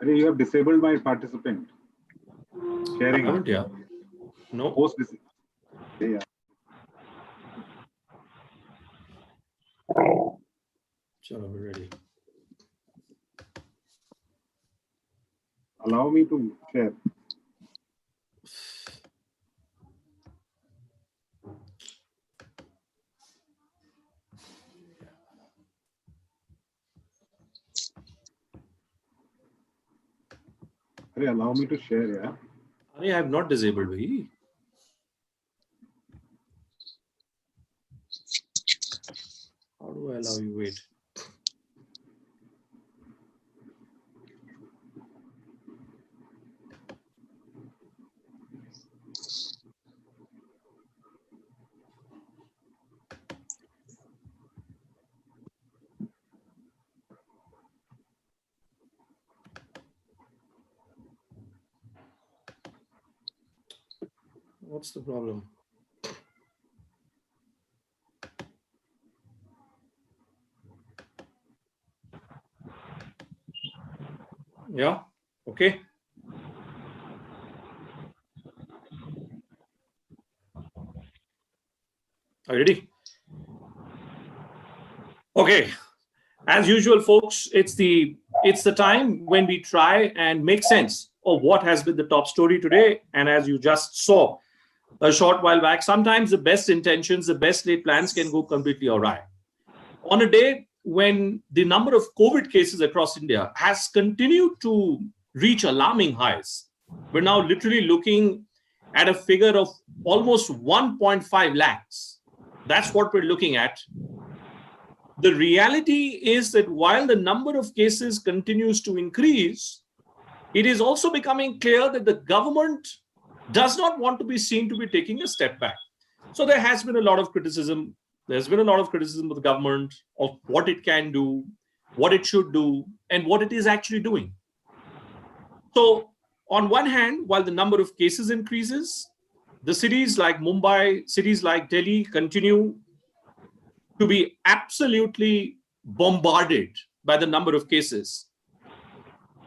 You have disabled my participant. Sharing. Haven't you? No. Post this. Yeah. Chalo, we're ready. Allow me to share. Allow me to share, yeah. I have not disabled Bhai. How do I allow you? Wait. What's the problem? Yeah, okay. Are you ready? Okay. As usual, folks, it's the time when we try and make sense of what has been the top story today. And as you just saw a short while back, sometimes the best intentions, the best laid plans can go completely awry. On a day when the number of COVID cases across India has continued to reach alarming highs, we're now literally looking at a figure of almost 1.5 lakhs. That's what we're looking at. The reality is that while the number of cases continues to increase, it is also becoming clear that the government does not want to be seen to be taking a step back. So there has been a lot of criticism. There's been a lot of criticism of the government, of what it can do, what it should do, and what it is actually doing. So on one hand, while the number of cases increases, the cities like Mumbai, cities like Delhi continue to be absolutely bombarded by the number of cases.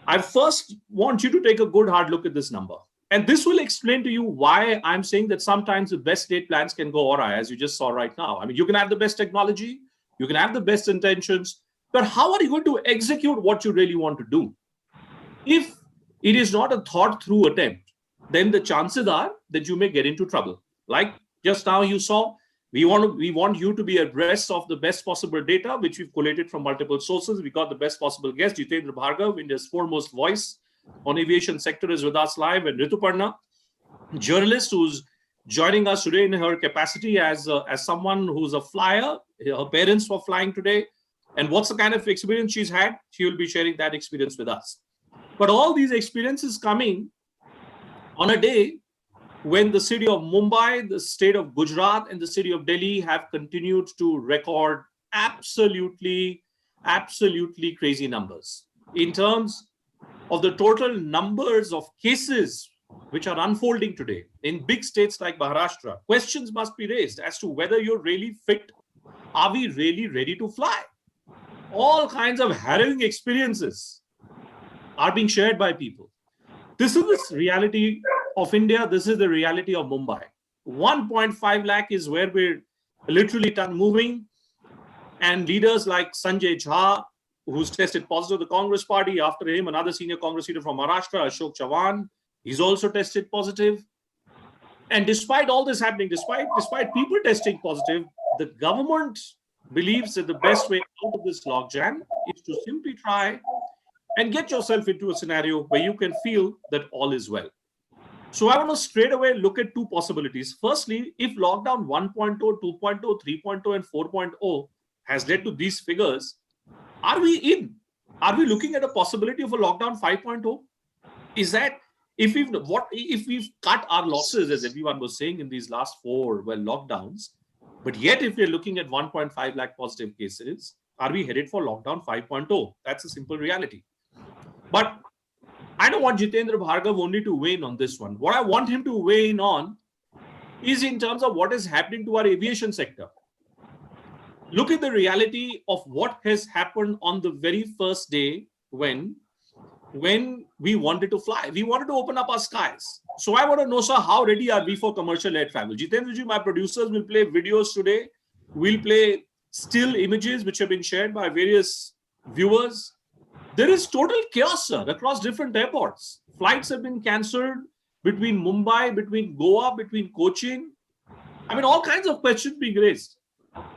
I first want you to take a good hard look at this number. And this will explain to you why I'm saying that sometimes the best laid plans can go awry, as you just saw right now. I mean, you can have the best technology, you can have the best intentions, but how are you going to execute what you really want to do? If it is not a thought through attempt, then the chances are that you may get into trouble. Like just now you saw, we want you to be abreast of the best possible data, which we've collated from multiple sources. We got the best possible guest, Jitendra Bhargav, India's foremost voice on aviation sector, is with us live, and Rituparna, journalist who's joining us today in her capacity as someone who's a flyer. Her parents were flying today, and what's the kind of experience she's had? She will be sharing that experience with us. But all these experiences coming on a day when the city of Mumbai, the state of Gujarat, and the city of Delhi have continued to record absolutely crazy numbers. In terms of the total numbers of cases which are unfolding today in big states like Maharashtra, questions must be raised as to whether you're really fit. Are we really ready to fly? All kinds of harrowing experiences are being shared by people. This is the reality of India. This is the reality of Mumbai. 1.5 lakh is where we're literally moving. And leaders like Sanjay Jha, who's tested positive, the Congress party, after him, another senior Congress leader from Maharashtra, Ashok Chavan, he's also tested positive. And despite all this happening, despite people testing positive, the government believes that the best way out of this logjam is to simply try and get yourself into a scenario where you can feel that all is well. So I want to straight away look at two possibilities. Firstly, if lockdown 1.0, 2.0, 3.0, and 4.0 has led to these figures, are we in? Are we looking at a possibility of a lockdown 5.0? Is that if we've cut our losses, as everyone was saying, in these last four lockdowns, but yet if we're looking at 1.5 lakh positive cases, are we headed for lockdown 5.0? That's a simple reality. But I don't want Jitendra Bhargav only to weigh in on this one. What I want him to weigh in on is in terms of what is happening to our aviation sector. Look at the reality of what has happened on the very first day when when we wanted to fly. We wanted to open up our skies. So I want to know, sir, how ready are we for commercial air travel? Jitendraji, my producers will play videos today. We'll play still images which have been shared by various viewers. There is total chaos, sir, across different airports. Flights have been cancelled between Mumbai, between Goa, between Cochin. I mean, all kinds of questions being raised.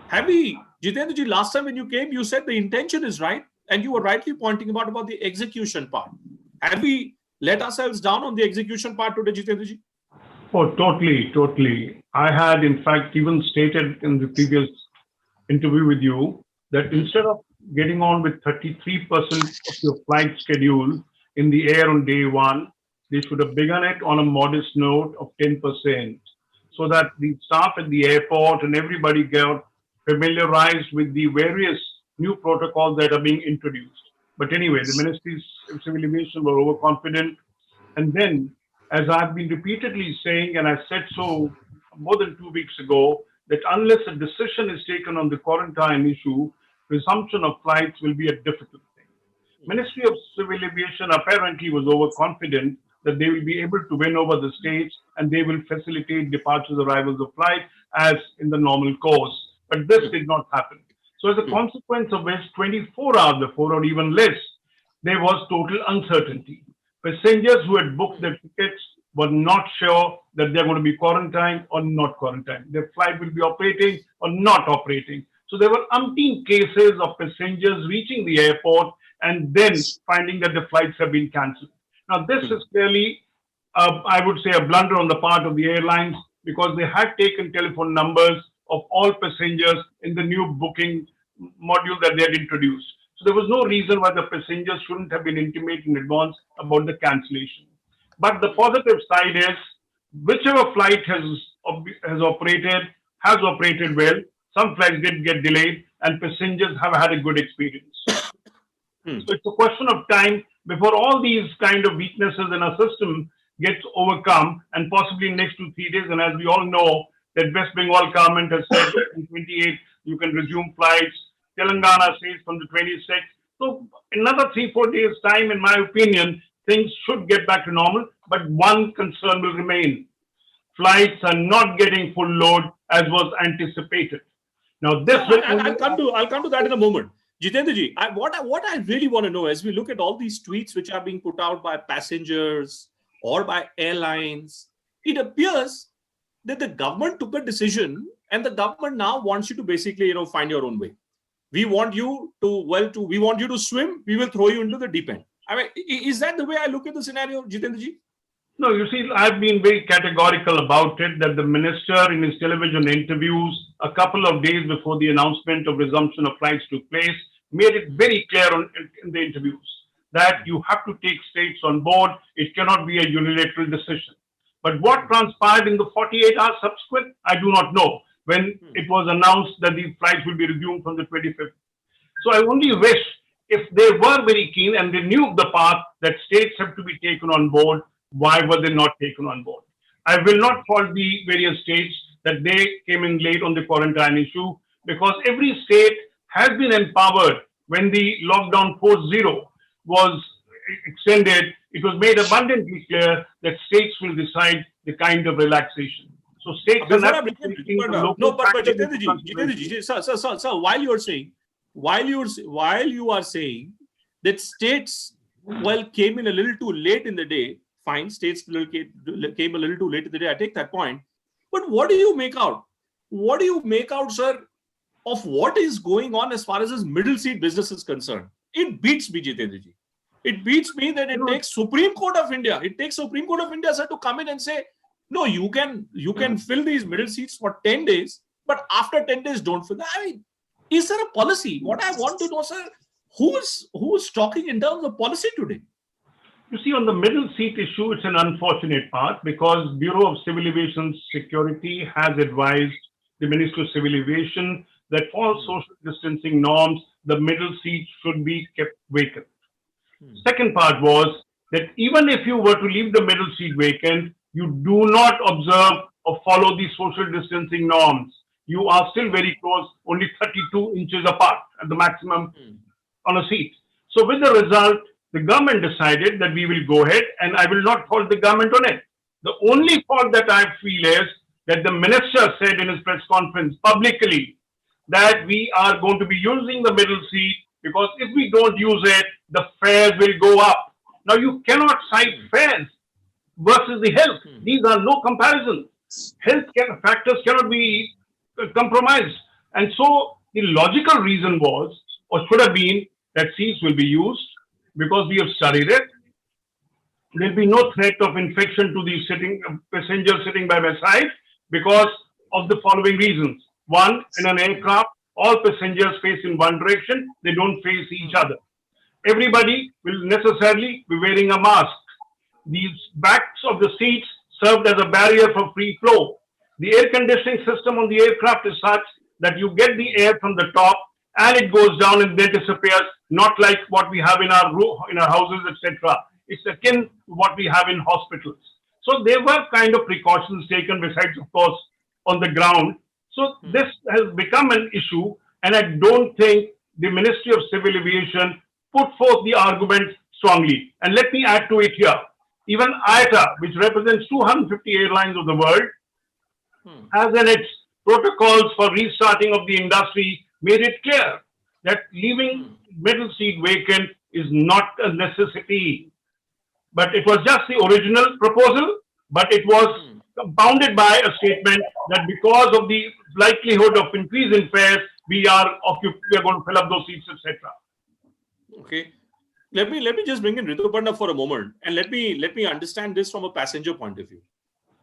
Have we, Jitendraji, last time when you came, you said the intention is right, and you were rightly pointing about the execution part. Have we let ourselves down on the execution part today, Jitendraji? Oh, totally. I had, in fact, even stated in the previous interview with you that instead of getting on with 33% of your flight schedule in the air on day one, they should have begun it on a modest note of 10%, so that the staff at the airport and everybody got familiarized with the various new protocols that are being introduced. But anyway, the Ministries of Civil Aviation were overconfident. And then, as I've been repeatedly saying, and I said so more than 2 weeks ago, that unless a decision is taken on the quarantine issue, resumption of flights will be a difficult thing. Ministry of Civil Aviation apparently was overconfident that they will be able to win over the states and they will facilitate departures, arrivals of flight as in the normal course. But this did not happen. So as a consequence of which, 24 hours before or even less, there was total uncertainty. Passengers who had booked their tickets were not sure that they're going to be quarantined or not quarantined. Their flight will be operating or not operating. So there were umpteen cases of passengers reaching the airport and then finding that the flights have been cancelled. Now, this is clearly, I would say, a blunder on the part of the airlines, because they had taken telephone numbers of all passengers in the new booking module that they had introduced. So there was no reason why the passengers shouldn't have been intimated in advance about the cancellation. But the positive side is, whichever flight has operated well. Some flights did get delayed, and passengers have had a good experience. So it's a question of time before all these kind of weaknesses in our system gets overcome, and possibly next 2-3 days. And as we all know, that West Bengal government has said on 28th you can resume flights. Telangana says from the 26th. So another 3-4 days time, in my opinion, things should get back to normal. But one concern will remain: flights are not getting full load as was anticipated. Now this will I'll come to that in a moment. Jitendraji, what I really want to know, as we look at all these tweets which are being put out by passengers or by airlines, it appears that the government took a decision and the government now wants you to basically, find your own way. We want you to swim, we will throw you into the deep end. I mean, is that the way I look at the scenario, Jitendraji? No, you see, I've been very categorical about it, that the minister in his television interviews a couple of days before the announcement of resumption of flights took place made it very clear in the interviews that you have to take states on board. It cannot be a unilateral decision. But what transpired in the 48 hours subsequent, I do not know, when it was announced that these flights will be resumed from the 25th. So I only wish, if they were very keen and they knew the path that states have to be taken on board, why were they not taken on board? I will not fault the various states that they came in late on the quarantine issue, because every state has been empowered. When the lockdown post-0 was extended, it was made abundantly clear that states will decide the kind of relaxation. So states are not Jitendraji, sir, while you are saying that states came in a little too late in the day, fine, states came a little too late in the day, I take that point. But what do you make out? What do you make out, sir, of what is going on as far as this middle seat business is concerned? It beats me, Jitendraji. It beats me that it takes Supreme Court of India. It takes Supreme Court of India, sir, to come in and say, no, you can fill these middle seats for 10 days, but after 10 days, don't fill them. I mean, is there a policy? What I want to know, sir, who's talking in terms of policy today? You see, on the middle seat issue, it's an unfortunate part, because Bureau of Civil Aviation Security has advised the Ministry of Civil Aviation that for social distancing norms, the middle seat should be kept vacant. Second part was that even if you were to leave the middle seat vacant, you do not observe or follow the social distancing norms. You are still very close, only 32 inches apart at the maximum on a seat. So with the result, The government decided that we will go ahead, and I will not fault the government on it. The only fault that I feel is that the minister said in his press conference publicly that we are going to be using the middle seat because if we don't use it, the fares will go up. Now you cannot cite fares versus the health. These are no comparison. Factors cannot be compromised. And so the logical reason was, or should have been, that seats will be used because we have studied it. There'll be no threat of infection to the passengers sitting by my side because of the following reasons. One, in an aircraft, all passengers face in one direction, they don't face each other. Everybody will necessarily be wearing a mask. These backs of the seats served as a barrier for free flow. The air conditioning system on the aircraft is such that you get the air from the top and it goes down and then disappears, not like what we have in our houses, etc. It's akin to what we have in hospitals. So there were kind of precautions taken besides, of course, on the ground. So this has become an issue, and I don't think the Ministry of Civil Aviation put forth the argument strongly. And let me add to it here. Even IATA, which represents 250 airlines of the world, has in its protocols for restarting of the industry made it clear that leaving middle seat vacant is not a necessity. But it was just the original proposal, but it was compounded by a statement that because of the likelihood of increase in fares, we are going to fill up those seats, etc. Okay. Let me just bring in Bhupendra for a moment, and let me understand this from a passenger point of view.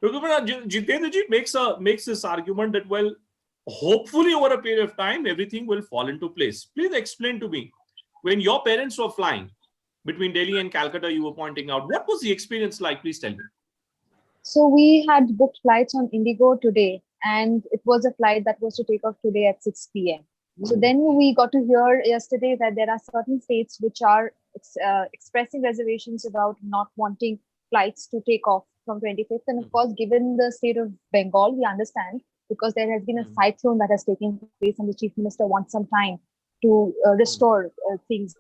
Jitendra ji makes this argument that, well, hopefully over a period of time, everything will fall into place. Please explain to me, when your parents were flying between Delhi and Calcutta, you were pointing out, what was the experience like? Please tell me. So we had booked flights on Indigo today, and it was a flight that was to take off today at 6 p.m. So then we got to hear yesterday that there are certain states which are expressing reservations about not wanting flights to take off from 25th. And of course, given the state of Bengal, we understand, because there has been a cyclone that has taken place and the Chief Minister wants some time to restore things.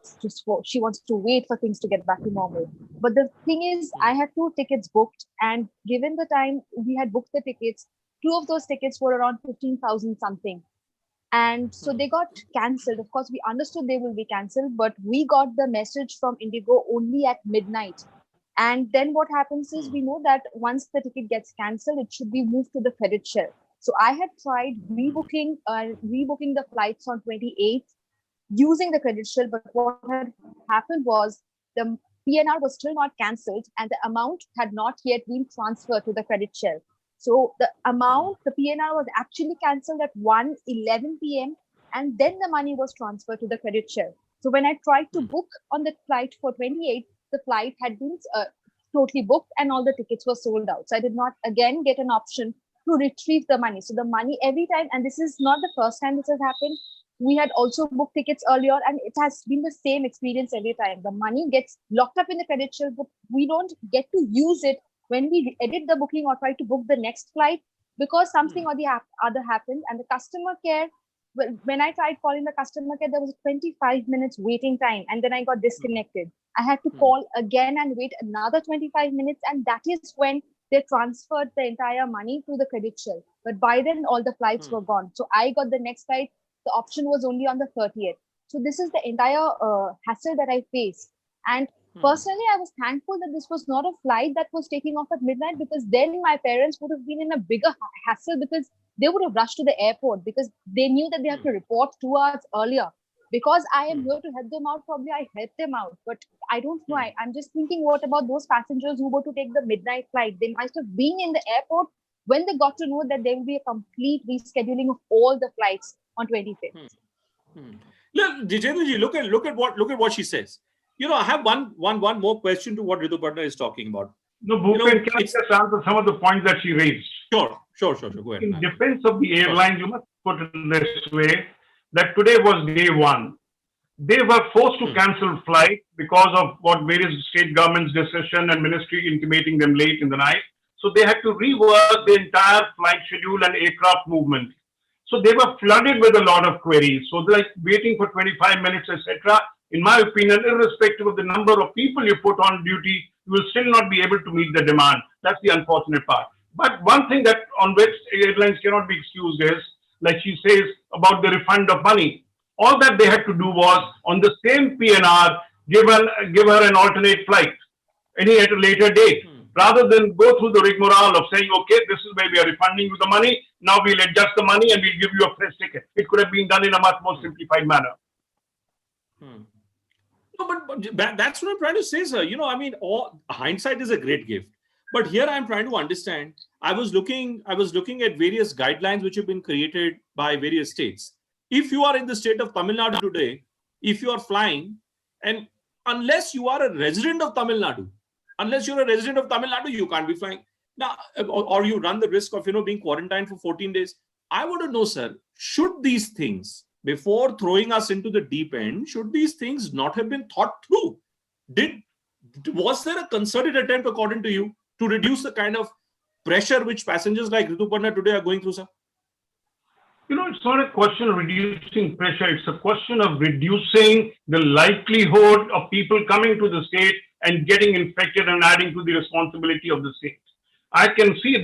She wants to wait for things to get back to normal. But the thing is, I had 2 tickets booked, and given the time we had booked the tickets, 2 of those tickets were around 15,000 something. And so they got cancelled. Of course, we understood they will be cancelled, but we got the message from Indigo only at midnight. And then what happens is, we know that once the ticket gets cancelled, it should be moved to the credit share. So I had tried rebooking the flights on 28th using the credit share, but what had happened was the PNR was still not cancelled and the amount had not yet been transferred to the credit share. So the PNR was actually cancelled at 1:11 p.m. and then the money was transferred to the credit share. So when I tried to book on the flight for 28th, the flight had been totally booked and all the tickets were sold out. So I did not again get an option to retrieve the money. So the money every time, and this is not the first time this has happened, we had also booked tickets earlier and it has been the same experience every time. The money gets locked up in the credit share, but we don't get to use it when we edit the booking or try to book the next flight because something or the other happened. And the customer care, when I tried calling the customer care, there was a 25 minutes waiting time and then I got disconnected. I had to call again and wait another 25 minutes, and that is when they transferred the entire money to the credit share. But by then, all the flights were gone. So I got the next flight. The option was only on the 30th. So this is the entire hassle that I faced. And personally, I was thankful that this was not a flight that was taking off at midnight, because then my parents would have been in a bigger hassle because they would have rushed to the airport because they knew that they had to report 2 hours earlier. Because I am here to help them out, probably I helped them out. But I don't know. I'm just thinking, what about those passengers who were to take the midnight flight? They must have been in the airport when they got to know that there will be a complete rescheduling of all the flights on 25th. Look, Jitendra, look at what she says. You know, I have one more question to what Bhupendra is talking about. No, Bhupen, can I just answer some of the points that she raised? Sure. Go ahead. In defense of the airlines, you must put it this way, that today was day 1. They were forced to cancel flight because of what various state governments' decision and ministry intimating them late in the night. So they had to rework the entire flight schedule and aircraft movement. So they were flooded with a lot of queries. So like waiting for 25 minutes, etc. in my opinion, irrespective of the number of people you put on duty, you will still not be able to meet the demand. That's the unfortunate part. But one thing that on which airlines cannot be excused is, like she says, about the refund of money. All that they had to do was, on the same PNR, give her an alternate flight, any at a later date, rather than go through the rigmarole of saying, okay, this is where we are refunding you the money, now we'll adjust the money and we'll give you a fresh ticket. It could have been done in a much more simplified manner. No, but that's what I'm trying to say, sir. I mean, hindsight is a great gift. But here I'm trying to understand. I was looking at various guidelines which have been created by various states. If you are in the state of Tamil Nadu today, if you are flying, and unless you are a resident of Tamil Nadu, you can't be flying. Now, or you run the risk of being quarantined for 14 days. I want to know, sir, should these things, before throwing us into the deep end, should these things not have been thought through? Was there a concerted attempt, according to you, to reduce the kind of pressure which passengers like Bhupendra today are going through, sir? It's not a question of reducing pressure. It's a question of reducing the likelihood of people coming to the state and getting infected and adding to the responsibility of the state. I can see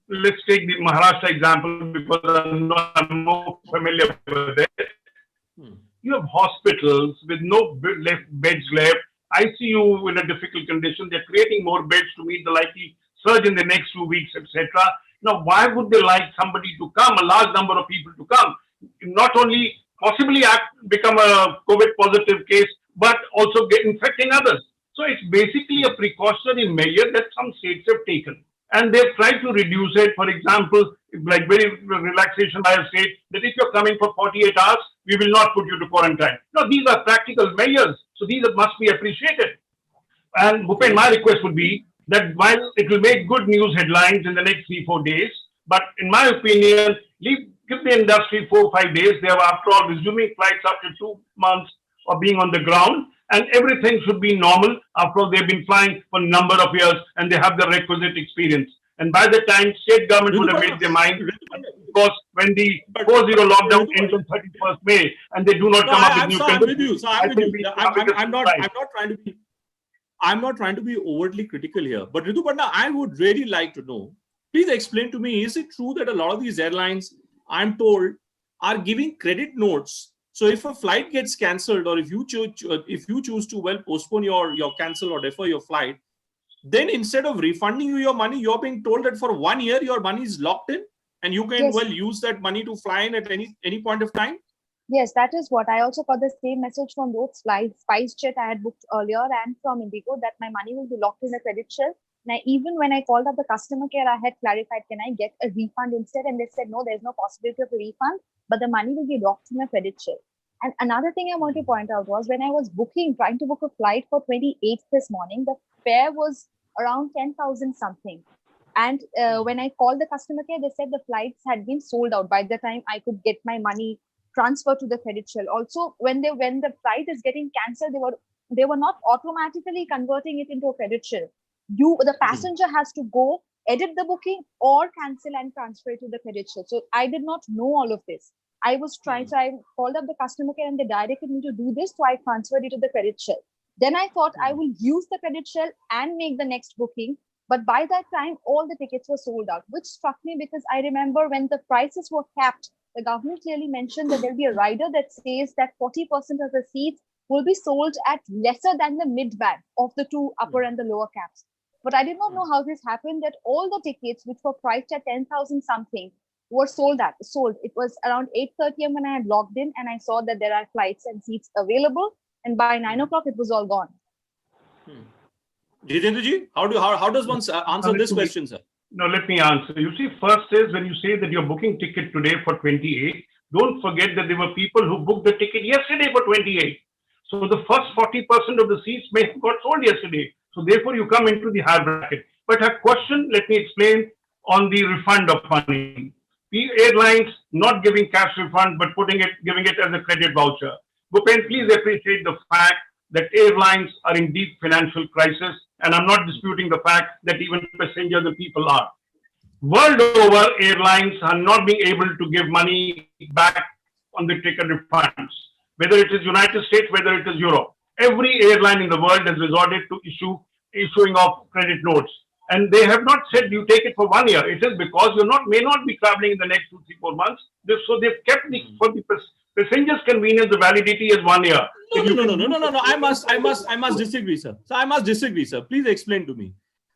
let's take the Maharashtra example because I'm more familiar with it. You have hospitals with no beds left, ICU in a difficult condition. They're creating more beds to meet the likely surge in the next 2 weeks, etc. Now, why would they like somebody to come, a large number of people to come, not only possibly become a COVID positive case, but also get infecting others? So it's basically a precautionary measure that some states have taken. And they've tried to reduce it. For example, like very relaxation by a state, that if you're coming for 48 hours, we will not put you to quarantine. No, these are practical measures. So these must be appreciated. And Bhupen, my request would be that while it will make good news headlines in the next 3-4 days, but in my opinion, give the industry 4 or 5 days. They are, after all, resuming flights after 2 months of being on the ground, and everything should be normal. After all, they've been flying for a number of years and they have the requisite experience. And by the time, state government would have made their mind, because when the 4-0 lockdown ends on 31st May and they do not come up with new conditions. I'm not trying to be overtly critical here, but Ritu Pandna, I would really like to know, please explain to me, is it true that a lot of these airlines, I'm told, are giving credit notes? So if a flight gets cancelled, or if you choose to postpone your cancel or defer your flight, then instead of refunding you your money, you're being told that for 1 year your money is locked in and you can use that money to fly in at any point of time? Yes, that is what I also got the same message from both SpiceJet I had booked earlier and from Indigo, that my money will be locked in a credit shell. Now, even when I called up the customer care, I had clarified, can I get a refund instead? And they said, no, there's no possibility of a refund, but the money will be locked in a credit shell. And another thing I want to point out was, when I was trying to book a flight for 28th this morning, the fare was around 10,000 something. And when I called the customer care, they said the flights had been sold out by the time I could get my money transferred to the credit shell. Also, when the flight is getting cancelled, they were not automatically converting it into a credit shell. The passenger has to go edit the booking or cancel and transfer it to the credit shell. So I did not know all of this. I was trying, so I called up the customer care and they directed me to do this. So I transferred it to the credit shell. Then I thought I will use the credit shell and make the next booking. But by that time, all the tickets were sold out, which struck me because I remember when the prices were capped, the government clearly mentioned that there'll be a rider that says that 40% of the seats will be sold at lesser than the mid-band of the two upper and the lower caps. But I did not know how this happened, that all the tickets which were priced at 10,000 something were sold. It was around 8:30 am when I had logged in and I saw that there are flights and seats available. And by 9 o'clock, it was all gone. Jitendraji, how does one answer this question, sir? No, let me answer. You see, first is when you say that you're booking ticket today for 28, don't forget that there were people who booked the ticket yesterday for 28. So the first 40% of the seats may have got sold yesterday. So therefore, you come into the higher bracket. But her question, let me explain on the refund of money. The airlines not giving cash refund, but giving it as a credit voucher. Bhupen, please appreciate the fact that airlines are in deep financial crisis, and I'm not disputing the fact that even passengers and people are. World over, airlines are not being able to give money back on the ticket refunds. whether it is United States, whether it is Europe. Every airline in the world has resorted to issuing of credit notes. And they have not said you take it for 1 year. It is because you may not be traveling in the next 2, 3, 4 months. So they've kept for the passengers' convenience, the validity is 1 year. No. I must disagree, sir. So I must disagree, sir. Please explain to me.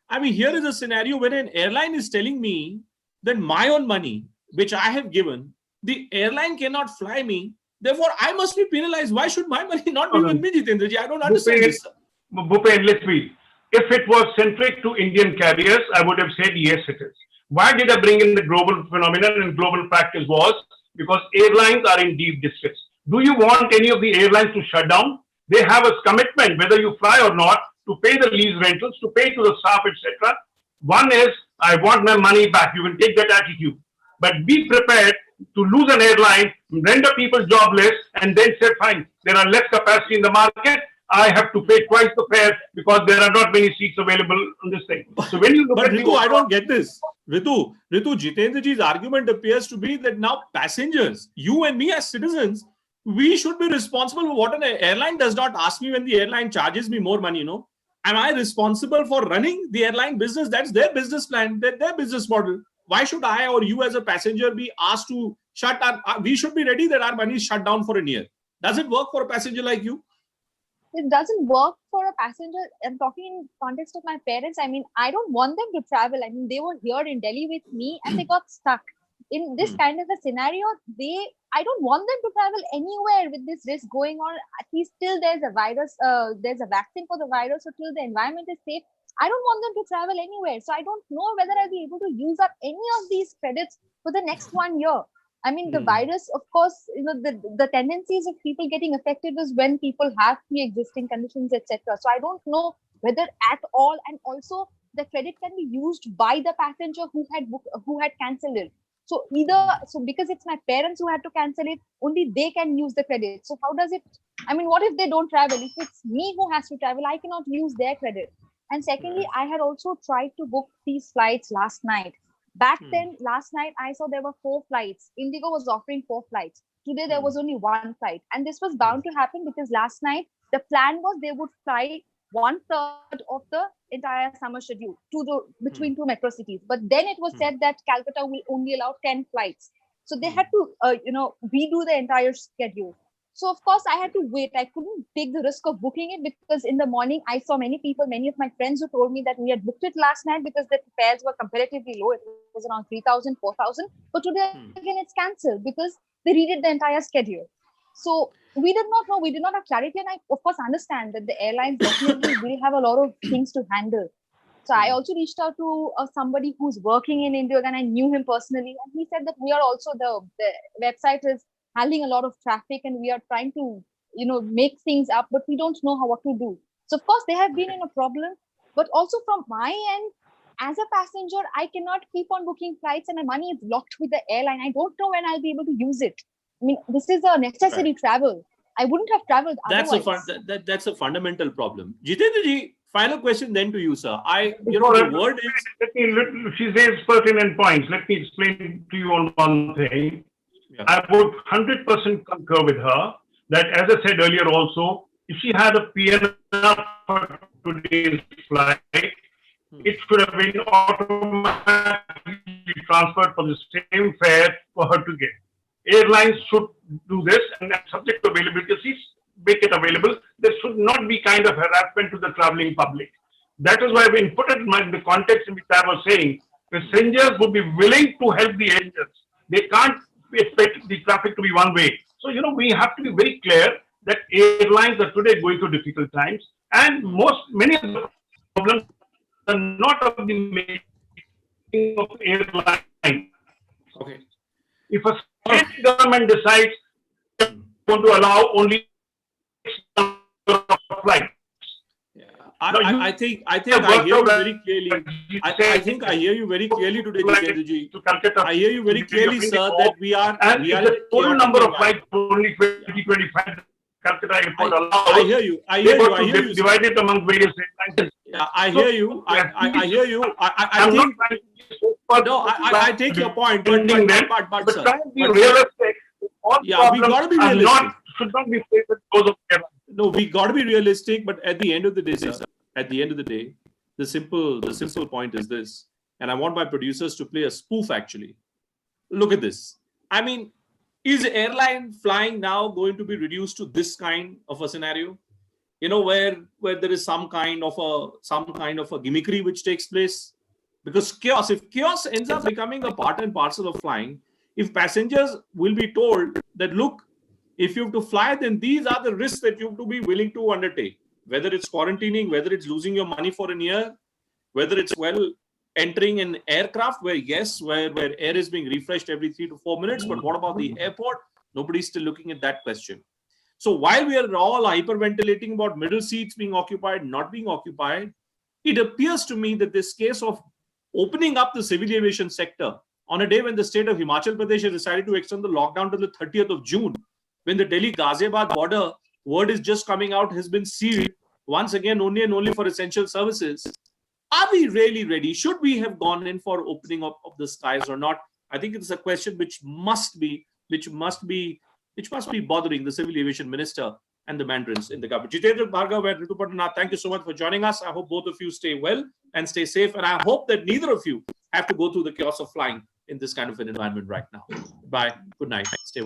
I mean, here is a scenario where an airline is telling me that my own money, which I have given, the airline cannot fly me. Therefore, I must be penalized. Why should my money not be with me, Jitendraji? I don't understand this, sir. Bhupen, let's be. If it was centric to Indian carriers, I would have said yes, it is. Why did I bring in the global phenomenon and global practice was because airlines are in deep distress. Do you want any of the airlines to shut down? They have a commitment, whether you fly or not, to pay the lease rentals, to pay to the staff, etc. One is, I want my money back. You can take that attitude. But be prepared to lose an airline, render people jobless, and then say, fine, there are less capacity in the market. I have to pay twice the fare because there are not many seats available on this thing. So when you look but at Ritu, I don't get this. Ritu, Jitendraji's argument appears to be that now passengers, you and me as citizens, we should be responsible for what an airline does not ask me when the airline charges me more money, Am I responsible for running the airline business? That's their business plan, their business model. Why should I or you as a passenger be asked to we should be ready that our money is shut down for a year. Does it work for a passenger like you? It doesn't work for a passenger. I'm talking in context of my parents. I mean, I don't want them to travel. I mean, they were here in Delhi with me and they got stuck. In this kind of a scenario, I don't want them to travel anywhere with this risk going on. At least till there's a virus, there's a vaccine for the virus, or till the environment is safe. I don't want them to travel anywhere. So I don't know whether I'll be able to use up any of these credits for the next 1 year. I mean, the virus, of course, the tendencies of people getting affected is when people have pre-existing conditions, etc. So I don't know whether at all, and also the credit can be used by the passenger who had cancelled it. So because it's my parents who had to cancel it, only they can use the credit. So how does it? I mean, what if they don't travel? If it's me who has to travel, I cannot use their credit. And secondly, I had also tried to book these flights last night. Back then, last night, I saw there were 4 flights. Indigo was offering 4 flights. Today, there was only 1 flight. And this was bound to happen because last night, the plan was they would fly 1/3 of the entire summer schedule between 2 metro cities. But then it was said that Calcutta will only allow 10 flights. So they had to, redo the entire schedule. So of course I had to wait. I couldn't take the risk of booking it because in the morning I saw many of my friends who told me that we had booked it last night because the fares were comparatively low. It was around 3,000, 4,000. But today again it's cancelled because they redid the entire schedule. So we did not know. We did not have clarity. And I of course understand that the airlines definitely will have a lot of things to handle. So I also reached out to somebody who's working in India and I knew him personally. And he said that we are also, the website is handling a lot of traffic and we are trying to, make things up, but we don't know what to do. So of course they have been in a problem, but also from my end, as a passenger, I cannot keep on booking flights and my money is locked with the airline. I don't know when I'll be able to use it. I mean, this is a necessary travel. I wouldn't have traveled otherwise. That's a fundamental problem. Jitendraji, final question then to you, sir. The word is... She raised pertinent points. Let me explain to you on one thing. Yeah. I would 100% concur with her that, as I said earlier also, if she had a PNR for today's flight, it should have been automatically transferred for the same fare for her to get. Airlines should do this and subject to availability, make it available. There should not be kind of harassment to the traveling public. That is why we put it in the context in which I was saying, passengers would be willing to help the agents. They can't expect the traffic to be one way. So, we have to be very clear that airlines are today going through difficult times and many of the problems are not of the making of airlines. Okay. If a state government decides to allow only flights, I think I hear you very clearly. I think I hear you very clearly today, Jitendraji. I hear you very clearly, sir, that we are the total number of flights only 2025 Calcutta airport allows. I hear you. Divide it among various airlines. Yeah, I hear you. I hear you. I take your point, but try and be realistic. We got to be realistic. Not should not be favored because of airline. No, we got to be realistic. But at the end of the day, sir, at the end of the day, the simple point is this, and I want my producers to play a spoof. Actually, look at this. I mean, is airline flying now going to be reduced to this kind of a scenario? You know, where there is some kind of a gimmickry which takes place, because chaos. If chaos ends up becoming a part and parcel of flying, if passengers will be told that, look, if you have to fly, then these are the risks that you have to be willing to undertake. Whether it's quarantining, whether it's losing your money for a year, whether it's entering an aircraft where air is being refreshed every 3 to 4 minutes. But what about the airport? Nobody's still looking at that question. So while we are all hyperventilating about middle seats being occupied, not being occupied, it appears to me that this case of opening up the civil aviation sector on a day when the state of Himachal Pradesh has decided to extend the lockdown to the 30th of June, when the Delhi-Ghaziabad border, word is just coming out, has been sealed once again only and only for essential services. Are we really ready? Should we have gone in for opening up of the skies or not? I think it's a question which must be bothering the civil aviation minister and the mandarins in the government. Jitendra Bhargav and Ritu Patnath, thank you so much for joining us. I hope both of you stay well and stay safe. And I hope that neither of you have to go through the chaos of flying in this kind of an environment right now. Bye. Good night. Stay well.